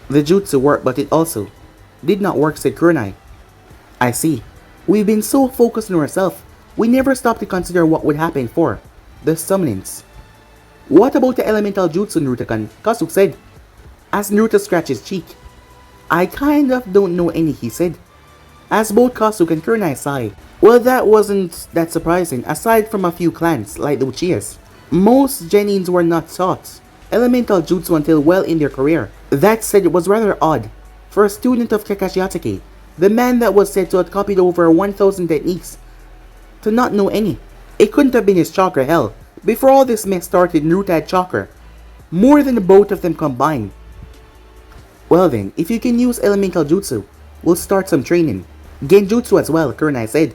The jutsu worked but it also did not work, said Kurenai. I see. We've been so focused on ourselves, we never stopped to consider what would happen for the summonings. What about the elemental jutsu, Naruto-kun? Kasuke said. As Naruto scratched his cheek. I kind of don't know any, he said. As both Kasuke and Kurenai sighed. Well, that wasn't that surprising, aside from a few clans, like the Uchihas. Most Genins were not taught elemental jutsu until well in their career. That said, it was rather odd for a student of Kakashi Hatake, the man that was said to have copied over 1,000 techniques, to not know any. It couldn't have been his chakra, hell. Before all this mess started, Naruto had chakra, more than the both of them combined. Well then, if you can use elemental jutsu, we'll start some training. Genjutsu as well, Kurenai said,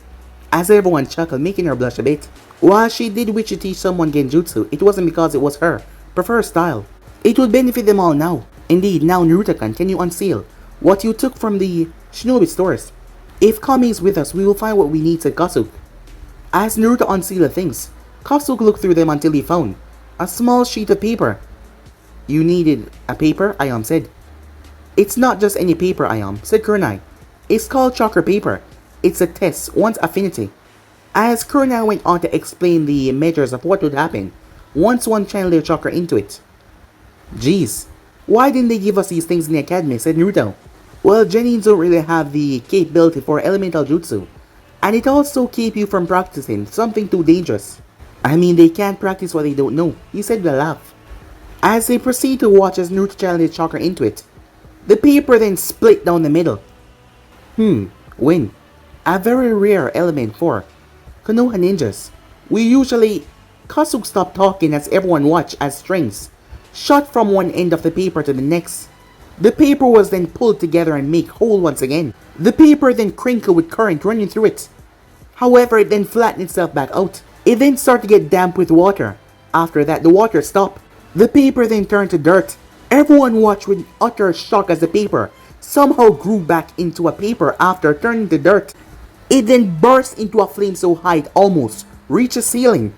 as everyone chuckled, making her blush a bit. While she did wish to teach someone Genjutsu, it wasn't because it was her preferred style. It would benefit them all now. Indeed, now Naruto-kun, can you unseal what you took from the Shinobi stores? If Kami is with us, we will find what we need, said Kasuke. As Naruto unsealed the things, Kasuke looked through them until he found a small sheet of paper. You needed a paper? Ayam said. It's not just any paper, Ayam, said Kurenai. It's called chakra paper. It's a test, one's affinity. As Kurenai went on to explain the measures of what would happen once one channeled their chakra into it. Jeez, why didn't they give us these things in the academy, said Naruto. Well, Genins don't really have the capability for elemental jutsu, and it also keeps you from practicing something too dangerous. I mean, they can't practice what they don't know, he said with a laugh. As they proceed to watch as Naruto channeled his chakra into it, the paper then split down the middle. Win. A very rare element for Konoha ninjas. We usually... Kasuke stopped talking as everyone watched as strings shot from one end of the paper to the next. The paper was then pulled together and made whole once again. The paper then crinkled with current running through it. However, it then flattened itself back out. It then started to get damp with water. After that, the water stopped. The paper then turned to dirt. Everyone watched with utter shock as the paper somehow grew back into a paper after turning to dirt. It then burst into a flame so high it almost reached the ceiling.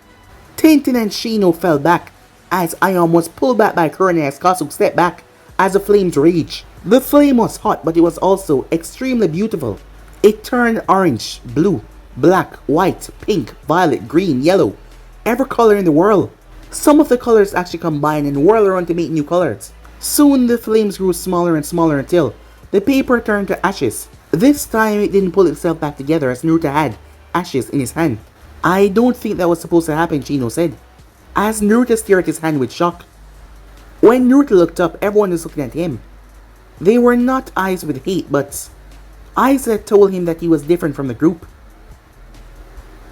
Tenten and Shino fell back as Ayam was pulled back by Kurenai as Kasuke stepped back as the flames raged. The flame was hot, but it was also extremely beautiful. It turned orange, blue, black, white, pink, violet, green, yellow, every color in the world. Some of the colors actually combine and whirl around to make new colors. Soon the flames grew smaller and smaller until the paper turned to ashes. This time it didn't pull itself back together as Naruto had ashes in his hand. I don't think that was supposed to happen, Shino said, as Naruto stared at his hand with shock. When Naruto looked up, everyone was looking at him. They were not eyes with hate, but eyes that told him that he was different from the group.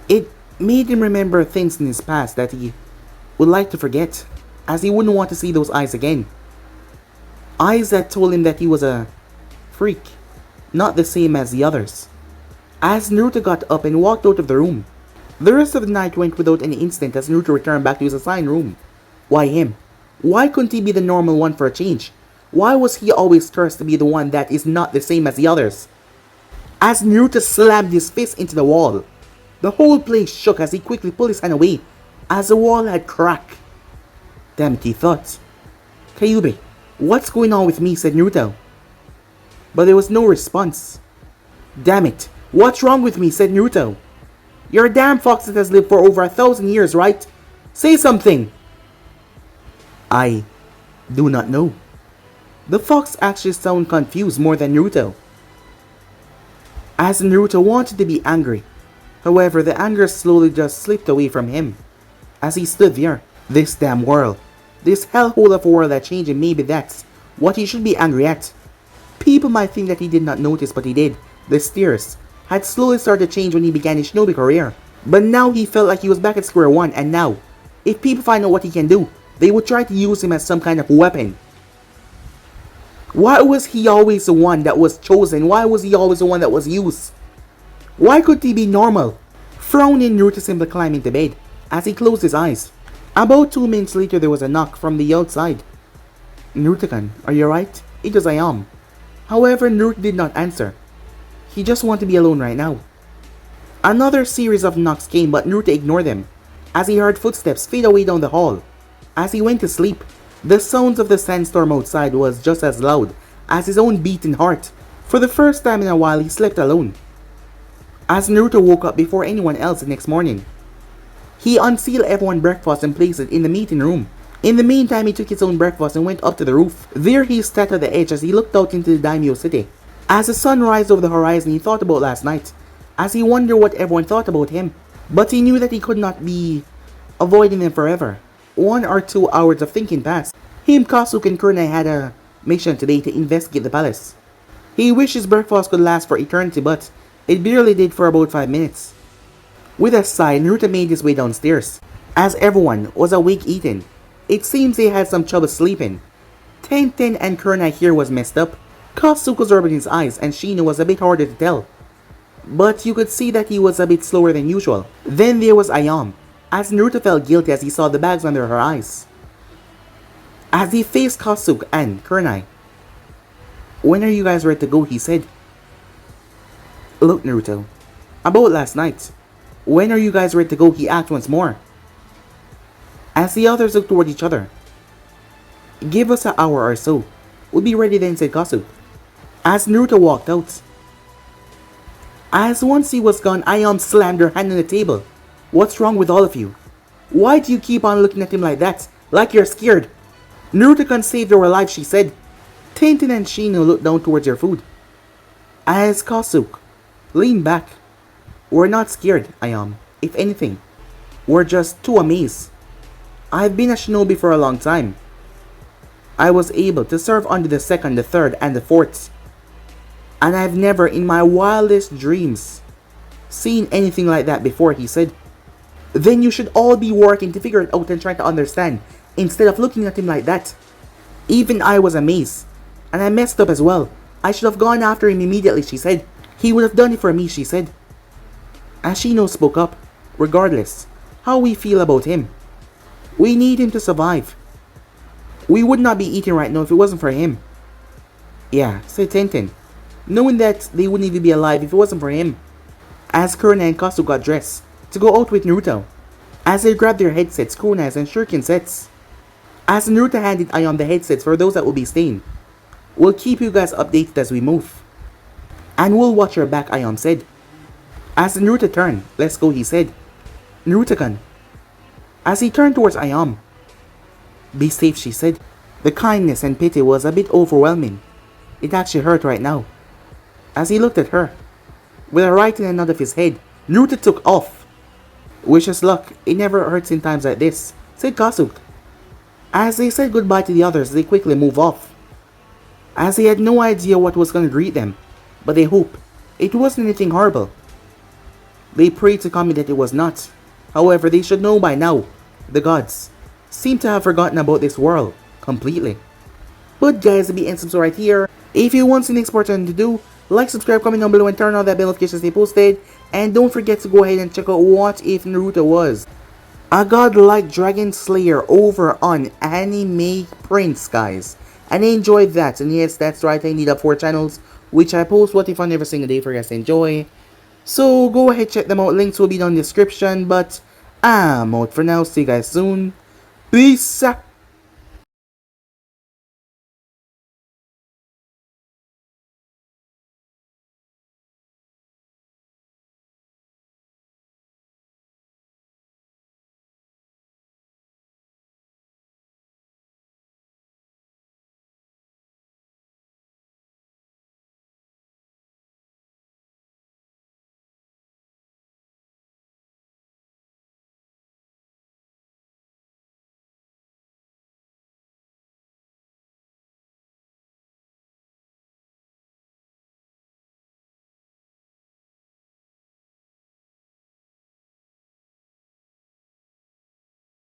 It made him remember things in his past that he would like to forget, as he wouldn't want to see those eyes again. Eyes that told him that he was a freak, not the same as the others. As Naruto got up and walked out of the room, the rest of the night went without any incident as Naruto returned back to his assigned room. Why him? Why couldn't he be the normal one for a change? Why was he always cursed to be the one that is not the same as the others? As Naruto slammed his fist into the wall, the whole place shook as he quickly pulled his hand away as the wall had cracked. Damn it, he thought. Kyubey, what's going on with me? Said Naruto. But there was no response. Damn it, what's wrong with me? Said Naruto. You're a damn fox that has lived for over 1,000 years, right? Say something! I do not know. The fox actually sounded confused more than Naruto, as Naruto wanted to be angry. However, the anger slowly just slipped away from him as he stood there. This damn world. This hellhole of a world that changed, and maybe that's what he should be angry at. People might think that he did not notice, but he did. The stairs had slowly started to change when he began his shinobi career. But now he felt like he was back at square one, and now, if people find out what he can do, they would try to use him as some kind of weapon. Why was he always the one that was chosen? Why was he always the one that was used? Why couldn't he be normal? Frowning, Naruto simply climbed into bed as he closed his eyes. About 2 minutes later, there was a knock from the outside. Naruto-kun, are you alright? It was Ayam. However, Naruto did not answer. He just wanted to be alone right now. Another series of knocks came, but Naruto ignored them as he heard footsteps fade away down the hall. As he went to sleep, the sounds of the sandstorm outside was just as loud as his own beating heart. For the first time in a while, he slept alone. As Naruto woke up before anyone else the next morning, he unsealed everyone's breakfast and placed it in the meeting room. In the meantime, he took his own breakfast and went up to the roof. There he sat at the edge as he looked out into the daimyo city. As the sun rose over the horizon, he thought about last night, as he wondered what everyone thought about him. But he knew that he could not be avoiding them forever. 1 or 2 hours of thinking passed. Him, Kasuke, and Kurenai had a mission today to investigate the palace. He wished his breakfast could last for eternity, but it barely did for about 5 minutes. With a sigh, Naruto made his way downstairs. As everyone was awake eating, it seems they had some trouble sleeping. Tenten and Kurenai here was messed up. Kasuke was rubbing his eyes, and Shino was a bit harder to tell, but you could see that he was a bit slower than usual. Then there was Ayam, as Naruto felt guilty as he saw the bags under her eyes. As he faced Kasuke and Kurenai. When are you guys ready to go? He said. Look, Naruto, about last night. When are you guys ready to go? He asked once more, as the others looked toward each other. Give us an hour or so. We'll be ready then, said Kasuke, as Naruto walked out. As once he was gone, Ayam slammed her hand on the table. What's wrong with all of you? Why do you keep on looking at him like that? Like you're scared? Naruto-kun saved our lives, she said. Tenten and Shino looked down towards their food, as Kasuke leaned back. We're not scared, Ayam. If anything, we're just too amazed. I've been a shinobi for a long time. I was able to serve under the 2nd, the 3rd, and the 4th. And I've never in my wildest dreams seen anything like that before, he said. Then you should all be working to figure it out and try to understand, instead of looking at him like that. Even I was amazed, and I messed up as well. I should have gone after him immediately, she said. He would have done it for me, she said. As Shino spoke up, regardless how we feel about him, we need him to survive. We would not be eating right now if it wasn't for him. Yeah, said Tenten, knowing that they wouldn't even be alive if it wasn't for him. As Kurenai and Kasuke got dressed to go out with Naruto, as they grabbed their headsets, kunas, and shuriken sets. As Naruto handed Ayam the headsets for those that will be staying. We'll keep you guys updated as we move. And we'll watch your back, Ayam said. As Naruto turned, let's go, he said. Naruto-kun. As he turned towards Ayam, Be safe, she said. The kindness and pity was a bit overwhelming. It actually hurt right now. As he looked at her, with a right and a nod of his head, Naruto took off. Wish us luck, it never hurts in times like this, said Kasuke. As they said goodbye to the others, they quickly moved off. As they had no idea what was going to greet them, but they hoped it wasn't anything horrible. They prayed to Kami that it was not. However, they should know by now, the gods seem to have forgotten about this world completely. But guys, the ends right here. If you want the next part to do, like, subscribe, comment down below, and turn on that bell notification to stay posted. And don't forget to go ahead and check out What If Naruto Was a godlike dragon slayer over on Anime Prince, guys. And I enjoyed that. And yes, that's right, I need up 4 channels, which I post What If on every single day for you guys to enjoy. So go ahead, check them out. Links will be down in the description. But I'm out for now. See you guys soon. Peace out.